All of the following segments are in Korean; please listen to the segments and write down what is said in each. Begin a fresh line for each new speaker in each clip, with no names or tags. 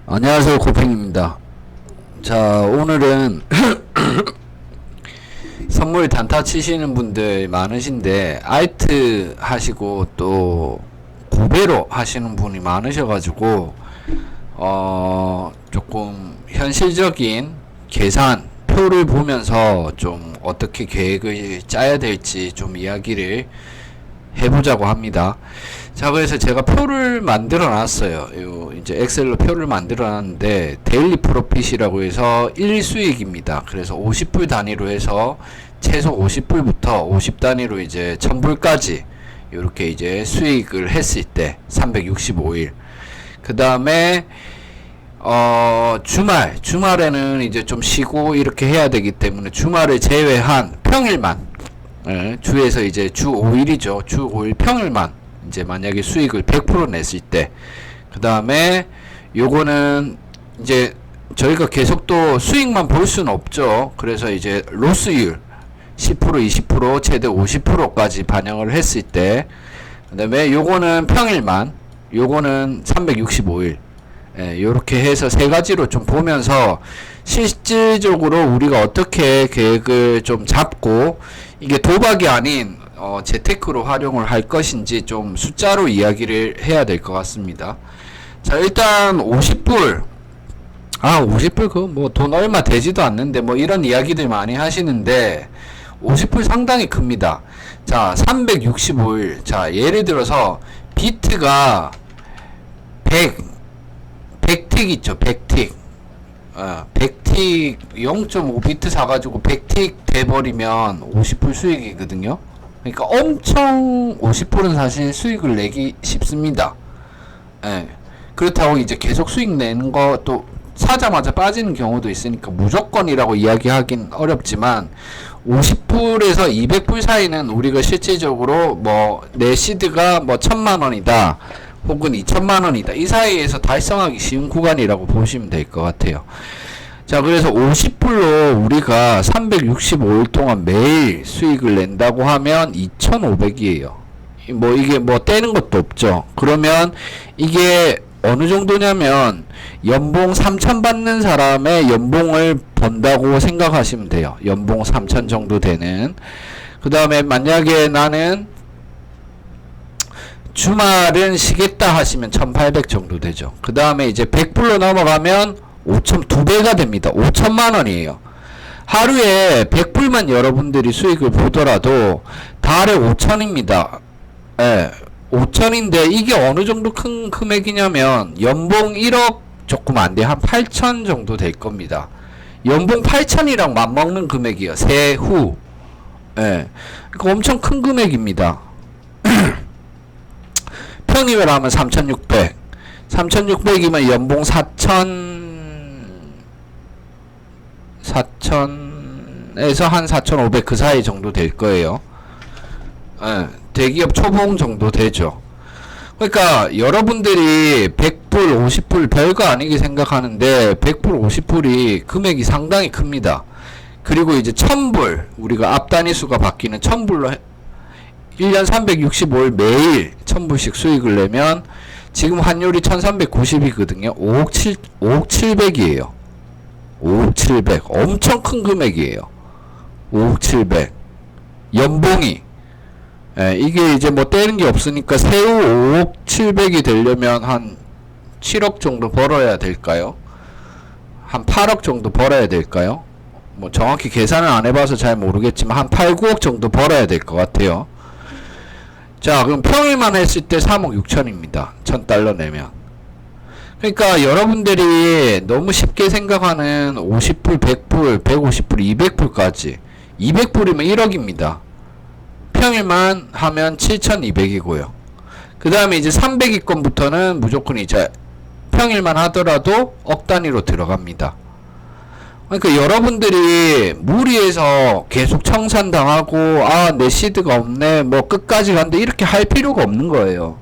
안녕하세요, 고팽입니다. 자, 오늘은 선물 단타 치시는 분들 많으신데 알트 하시고 또 고배로 하시는 분이 많으셔가지고 조금 현실적인 계산 표를 보면서 좀 어떻게 계획을 짜야 될지 좀 이야기를 해보자고 합니다. 자, 그래서 제가 표를 만들어 놨어요. 이제 엑셀로 표를 만들어 놨는데 데일리 프로핏이라고 해서 1수익입니다. 그래서 50불 단위로 해서 최소 50불부터 50 단위로 이제 1000불까지 이렇게 이제 수익을 했을 때 365일. 그 다음에 주말에는 이제 좀 쉬고 이렇게 해야 되기 때문에 주말을 제외한 평일만, 주에서 이제 주 5일이죠. 주 5일 평일만 이제 만약에 수익을 100% 냈을 때, 그 다음에 요거는 이제 저희가 계속 또 수익만 볼 수는 없죠. 그래서 이제 로스율 10% 20% 최대 50%까지 반영을 했을 때, 그 다음에 요거는 평일만, 요거는 365일, 요렇게 해서 세 가지로 좀 보면서 실질적으로 우리가 어떻게 계획을 좀 잡고 이게 도박이 아닌 재테크로 활용을 할 것인지 좀 숫자로 이야기를 해야 될 것 같습니다. 자, 일단 50불 50불 그거 뭐 돈 얼마 되지도 않는데 뭐 이런 이야기들 많이 하시는데 50불 상당히 큽니다. 자, 365일. 자, 예를 들어서 비트가 100틱 있죠. 100틱. 100틱 0.5비트 사가지고 100틱 돼버리면 50불 수익이거든요. 그러니까 엄청 50불은 사실 수익을 내기 쉽습니다. 그렇다고 이제 계속 수익 내는 것도 사자마자 빠지는 경우도 있으니까 무조건이라고 이야기하긴 어렵지만 50불에서 200불 사이는 우리가 실질적으로 뭐 내 시드가 뭐 1000만원이다 혹은 2000만원이다 이 사이에서 달성하기 쉬운 구간이라고 보시면 될 것 같아요. 자, 그래서 50불로 우리가 365일 동안 매일 수익을 낸다고 하면 2500이에요. 뭐 이게 뭐 떼는 것도 없죠. 그러면 이게 어느 정도냐면 연봉 3000 받는 사람의 연봉을 번다고 생각하시면 돼요. 연봉 3000 정도 되는. 그 다음에 만약에 나는 주말은 쉬겠다 하시면 1800 정도 되죠. 그 다음에 이제 100불로 넘어가면 2배가 됩니다. 5천만원이에요. 하루에 100불만 여러분들이 수익을 보더라도 달에 5천입니다. 5천인데 이게 어느 정도 큰 금액이냐면 연봉 1억 조금 안 돼. 한 8천 정도 될 겁니다. 연봉 8천이랑 맞먹는 금액이에요. 세후. 그러니까 엄청 큰 금액입니다. 평일을 하면 3,600. 3,600이면 연봉 4천에서 한 4,500 그 사이 정도 될 거예요. 대기업 초봉 정도 되죠. 그러니까 여러분들이 100불, 50불 별거 아니게 생각하는데 100불, 50불이 금액이 상당히 큽니다. 그리고 이제 1000불, 우리가 앞 단위수가 바뀌는 1000불로 1년 365일 매일 1000불씩 수익을 내면 지금 환율이 1390이거든요. 5억 700이에요. 5억 700. 엄청 큰 금액이에요. 5억 700. 연봉이. 이게 이제 뭐 떼는 게 없으니까 세후 5억 700이 되려면 한 7억 정도 벌어야 될까요? 한 8억 정도 벌어야 될까요? 뭐 정확히 계산을 안 해봐서 잘 모르겠지만 한 8, 9억 정도 벌어야 될 것 같아요. 자, 그럼 평일만 했을 때 3억 6천입니다. 1000달러 내면. 그러니까 여러분들이 너무 쉽게 생각하는 50불, 100불, 150불, 200불까지 200불이면 1억입니다. 평일만 하면 7200이고요. 그 다음에 이제 300위권부터는 무조건 이제 평일만 하더라도 억 단위로 들어갑니다. 그러니까 여러분들이 무리해서 계속 청산당하고 내 시드가 없네 뭐 끝까지 간대 이렇게 할 필요가 없는 거예요.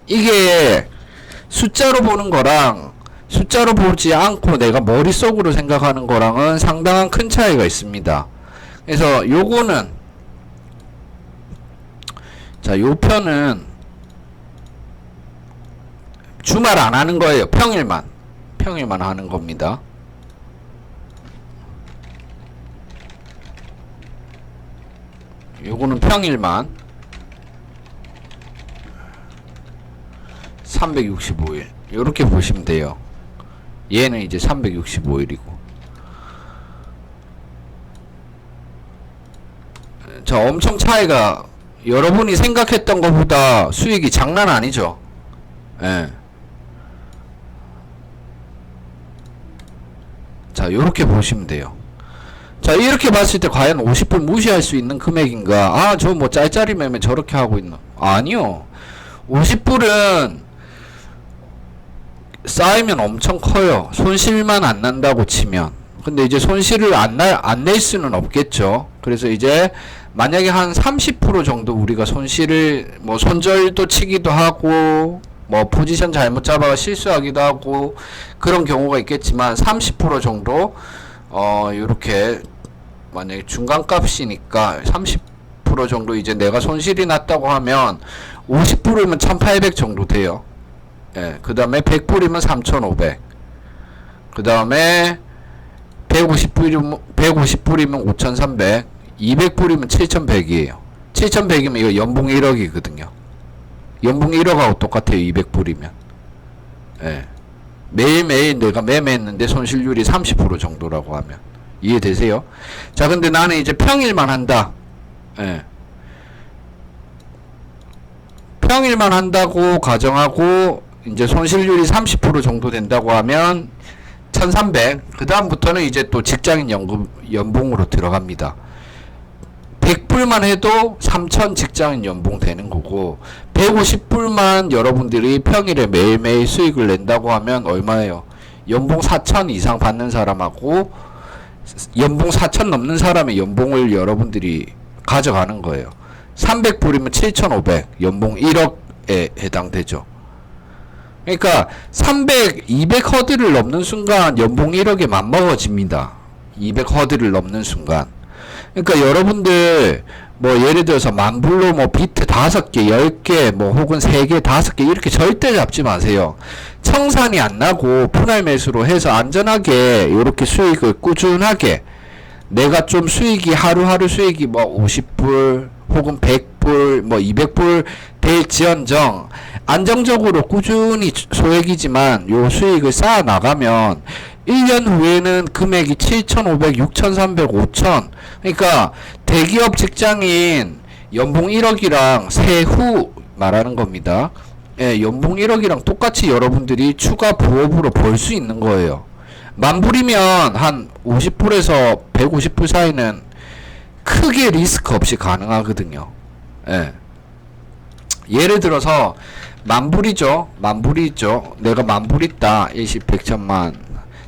이게 숫자로 보는 거랑 숫자로 보지 않고 내가 머릿속으로 생각하는 거랑은 상당한 큰 차이가 있습니다. 그래서 요거는 자, 요 편은 주말 안 하는 거예요. 평일만. 평일만 하는 겁니다. 요거는 평일만 365일 요렇게 보시면 돼요. 얘는 이제 365일이고 자, 엄청 차이가 여러분이 생각했던 것보다 수익이 장난 아니죠. 예. 자, 요렇게 보시면 돼요. 자, 이렇게 봤을 때 과연 50불 무시할 수 있는 금액인가? 아, 저 뭐 짤짤이 매매 저렇게 하고 있나? 아니요. 50불은 쌓이면 엄청 커요. 손실만 안 난다고 치면. 근데 이제 손실을 안 낼 수는 없겠죠. 그래서 이제 만약에 한 30% 정도 우리가 손실을 뭐 손절도 치기도 하고 뭐 포지션 잘못 잡아가 실수하기도 하고 그런 경우가 있겠지만 30% 정도 요렇게 만약에 중간값이니까 30% 정도 이제 내가 손실이 났다고 하면 50불이면 1800 정도 돼요. 예, 그 다음에 100불이면 3500. 그 다음에 150불이면 5300. 200불이면 7100이에요. 7100이면 이거 연봉 1억이거든요. 연봉 1억하고 똑같아요. 200불이면. 예. 매일매일 내가 매매했는데 손실률이 30% 정도라고 하면. 이해되세요? 자, 근데 나는 이제 평일만 한다. 예. 평일만 한다고 가정하고 이제 손실률이 30% 정도 된다고 하면 1300. 그 다음부터는 이제 또 직장인 연봉으로 들어갑니다. 100불만 해도 3000 직장인 연봉 되는 거고 150불만 여러분들이 평일에 매일매일 수익을 낸다고 하면 얼마예요? 연봉 4000 이상 받는 사람하고 연봉 4000 넘는 사람의 연봉을 여러분들이 가져가는 거예요. 300불이면 7500 연봉 1억에 해당되죠. 그러니까 300, 200 허들을 넘는 순간 연봉 1억에 맞먹어집니다. 200 허들을 넘는 순간. 그러니까 여러분들 뭐 예를 들어서 만불로 뭐 비트 5개, 10개, 뭐 혹은 3개, 5개 이렇게 절대 잡지 마세요. 청산이 안 나고 분할 매수로 해서 안전하게 이렇게 수익을 꾸준하게 내가 좀 수익이 하루하루 수익이 뭐 50불 혹은 100불 뭐 200불 될지언정 안정적으로 꾸준히 소액이지만 요 수익을 쌓아 나가면 1년 후에는 금액이 7,500, 6,300, 5,000. 그러니까 대기업 직장인 연봉 1억이랑 세후 말하는 겁니다. 예, 연봉 1억이랑 똑같이 여러분들이 추가 부업으로 벌 수 있는 거예요. 만불이면 한 50불에서 150불 사이는 크게 리스크 없이 가능하거든요. 예. 예를 들어서 만불이죠. 만불이죠. 내가 만불 있다. 일십 100천만.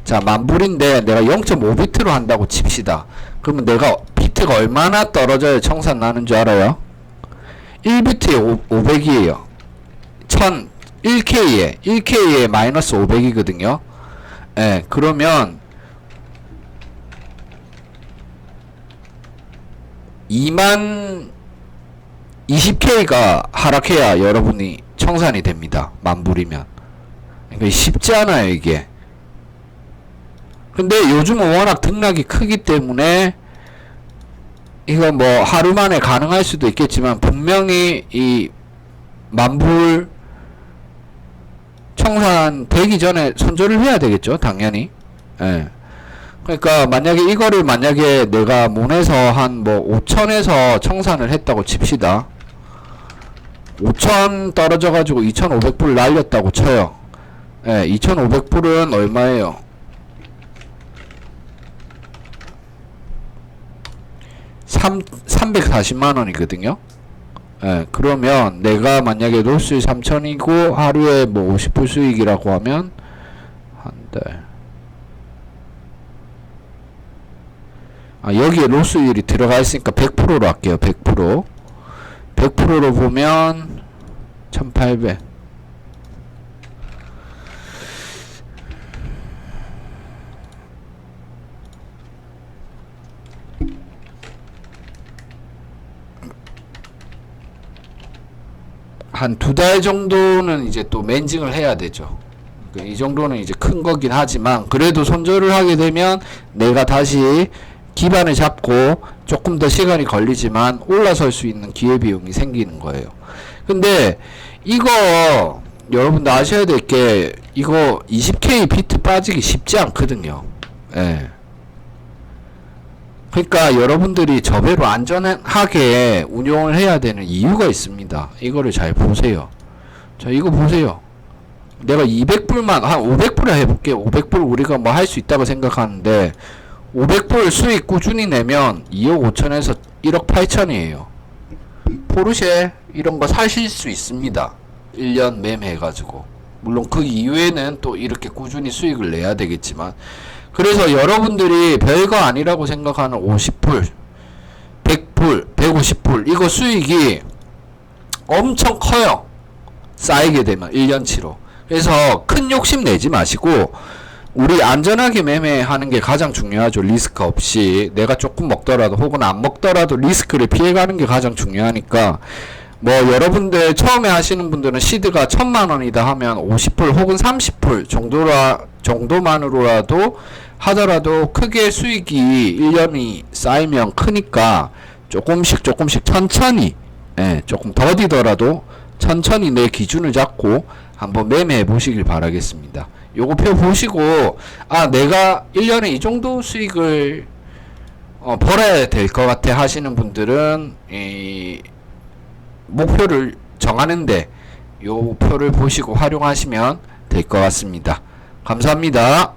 자, 만불인데 내가 0.5비트로 한다고 칩시다. 그러면 내가 비트가 얼마나 떨어져야 청산 나는 줄 알아요? 1비트에 500이에요. 1K에 마이너스 500이거든요. 예, 그러면 2만 20K가 하락해야 여러분이 청산이 됩니다. 만불이면. 그러니까 쉽지 않아요, 이게. 근데 요즘은 워낙 등락이 크기 때문에 이거 뭐 하루 만에 가능할 수도 있겠지만 분명히 이 만불 청산 되기 전에 손절을 해야 되겠죠, 당연히. 예. 그러니까 만약에 이거를 만약에 내가 문에서 한 뭐 5천에서 청산을 했다고 칩시다. 5천 떨어져 가지고 2,500불 날렸다고 쳐요. 예, 2,500불은 얼마예요? 340만원이거든요. 예, 그러면 내가 만약에 로스일 3천이고 하루에 뭐 50불 수익이라고 하면 한 달. 아, 여기에 로스일이 들어가 있으니까 100%로 할게요. 100%. 100%로 보면 1800. 한 2달 정도는 이제 또 맨징을 해야 되죠. 이 정도는 이제 큰 거긴 하지만 그래도 손절을 하게 되면 내가 다시 기반을 잡고 조금 더 시간이 걸리지만 올라설 수 있는 기회비용이 생기는 거예요. 근데 이거 여러분들 아셔야 될 게 이거 20K 비트 빠지기 쉽지 않거든요. 예. 그러니까 여러분들이 저배로 안전하게 운용을 해야 되는 이유가 있습니다. 이거를 잘 보세요. 자, 이거 보세요. 내가 200불만 한 500불에 해볼게. 500불 우리가 뭐 할 수 있다고 생각하는데 500불 수익 꾸준히 내면 2억 5천에서 1억 8천이에요. 포르쉐 이런 거 사실 수 있습니다. 1년 매매해가지고. 물론 그 이후에는 또 이렇게 꾸준히 수익을 내야 되겠지만, 그래서 여러분들이 별거 아니라고 생각하는 50불, 100불, 150불 이거 수익이 엄청 커요. 쌓이게 되면 1년치로. 그래서 큰 욕심 내지 마시고 우리 안전하게 매매하는 게 가장 중요하죠. 리스크 없이 내가 조금 먹더라도 혹은 안 먹더라도 리스크를 피해가는 게 가장 중요하니까, 뭐 여러분들 처음에 하시는 분들은 시드가 1000만원이다 하면 50불 혹은 30불 정도만으로라도 하더라도 크게 수익이 1년이 쌓이면 크니까 조금씩 천천히, 조금 더디더라도 천천히 내 기준을 잡고 한번 매매해 보시길 바라겠습니다. 요거 표 보시고 내가 1년에 이 정도 수익을 벌어야 될 것 같아 하시는 분들은 이 목표를 정하는데 요 표를 보시고 활용하시면 될 것 같습니다. 감사합니다.